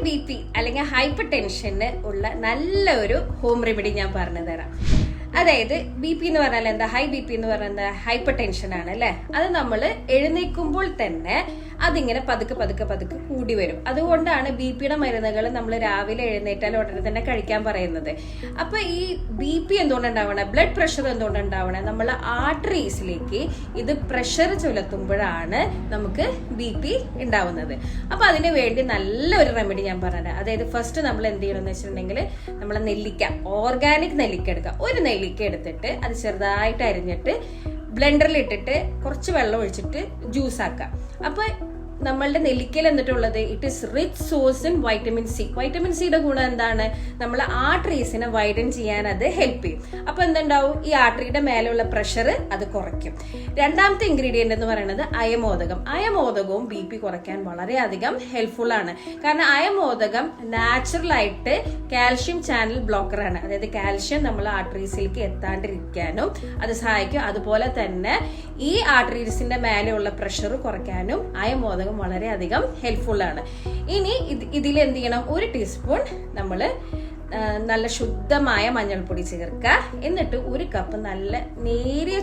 BP അല്ലെങ്കിൽ hyper ടെൻഷന് ഉള്ള നല്ലൊരു ഹോം റെമഡി ഞാൻ പറഞ്ഞു തരാം. അതായത് BP എന്ന് പറഞ്ഞാൽ എന്താ, ഹൈ BP എന്ന് പറഞ്ഞാൽ ഹൈപ്പർ ടെൻഷൻ ആണ് അല്ലെ. അത് നമ്മൾ എഴുന്നേൽക്കുമ്പോൾ തന്നെ അതിങ്ങനെ പതുക്കെ പതുക്കെ പതുക്കെ കൂടി വരും. അതുകൊണ്ടാണ് BP മരുന്നുകൾ നമ്മൾ രാവിലെ എഴുന്നേറ്റാൽ ഉടനെ തന്നെ കഴിക്കാൻ പറയുന്നത്. അപ്പൊ ഈ BP എന്തുകൊണ്ടുണ്ടാവണേ, ബ്ലഡ് പ്രഷർ എന്തുകൊണ്ടുണ്ടാവണേ, നമ്മൾ ആർട്ടറീസിലേക്ക് ഇത് പ്രഷർ ചുലത്തുമ്പോഴാണ് നമുക്ക് BP ഉണ്ടാവുന്നത്. അപ്പൊ അതിന് വേണ്ടി നല്ലൊരു റെമഡി ഞാൻ പറഞ്ഞത്. അതായത് ഫസ്റ്റ് നമ്മൾ എന്ത് ചെയ്യണമെന്ന് വെച്ചിട്ടുണ്ടെങ്കിൽ, നമ്മളെ നെല്ലിക്ക, ഓർഗാനിക് നെല്ലിക്ക എടുക്കുക. ഒരു നെല്ലിക്ക എടുത്തിട്ട് അത് ചെറുതായിട്ട് അരിഞ്ഞിട്ട് ബ്ലെൻഡറിൽ ഇട്ടിട്ട് കുറച്ച് വെള്ളം ഒഴിച്ചിട്ട് ജ്യൂസ് ആക്കുക. അപ്പൊ നമ്മളുടെ നെല്ലിക്കയിൽ എന്നിട്ടുള്ളത് it is rich source in vitamin C. Vitamin സിയുടെ ഗുണം എന്താണ്, നമ്മൾ ആർട്ടറീസിനെ വൈഡൻ ചെയ്യാൻ അത് ഹെൽപ്പ് ചെയ്യും. അപ്പൊ എന്തുണ്ടാവും, ഈ ആർട്ടറിയുടെ മേലുള്ള പ്രഷർ അത് കുറയ്ക്കും. രണ്ടാമത്തെ ഇൻഗ്രീഡിയന്റ് എന്ന് പറയുന്നത് അയമോദകം. അയമോദകവും BP കുറയ്ക്കാൻ വളരെയധികം ഹെൽപ്ഫുൾ ആണ്. കാരണം അയമോദകം നാച്ചുറൽ ആയിട്ട് കാൽഷ്യം ചാനൽ ബ്ലോക്കർ ആണ്. അതായത് കാൽഷ്യം നമ്മൾ ആർട്ടറീസിലേക്ക് എത്താണ്ടിരിക്കാനും അത് സഹായിക്കും. അതുപോലെ തന്നെ ഈ ആർട്ടറീസിന്റെ മേലെയുള്ള പ്രഷർ കുറയ്ക്കാനും അയമോദകം വളരെയധികം ഹെൽപ്ഫുൾ ആണ്. ഇനി ഇതിൽ എന്ത് ചെയ്യണം, 1 ടീസ്പൂൺ നമ്മൾ നല്ല ശുദ്ധമായ മഞ്ഞൾപ്പൊടി ചേർക്കുക. എന്നിട്ട് 1 കപ്പ് നല്ല നേരിയ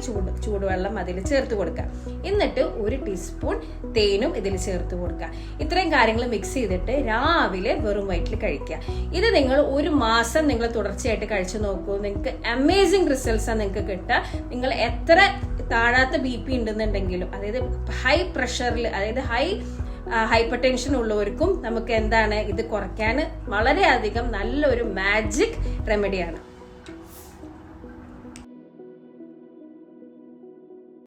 ചൂടുവെള്ളം അതിൽ ചേർത്ത് കൊടുക്കുക. എന്നിട്ട് 1 ടീസ്പൂൺ തേനും ഇതിൽ ചേർത്ത് കൊടുക്കുക. ഇത്രയും കാര്യങ്ങൾ മിക്സ് ചെയ്തിട്ട് രാവിലെ വെറും വയറ്റിൽ കഴിക്കുക. ഇത് നിങ്ങൾ 1 മാസം നിങ്ങൾ തുടർച്ചയായിട്ട് കഴിച്ചു നോക്കൂ. നിങ്ങൾക്ക് അമേസിംഗ് റിസൾട്ട്സ് ആണ് നിങ്ങൾക്ക് കിട്ടുക. നിങ്ങൾ എത്ര താഴാത്ത BP ഉണ്ടെന്നുണ്ടെങ്കിലും, അതായത് ഹൈ പ്രഷറിൽ, അതായത് ഹൈപ്പർ ടെൻഷൻ ഉള്ളവർക്കും നമുക്ക് എന്താണ് ഇത് കുറയ്ക്കാൻ വളരെയധികം നല്ലൊരു മാജിക് റെമഡിയാണ്.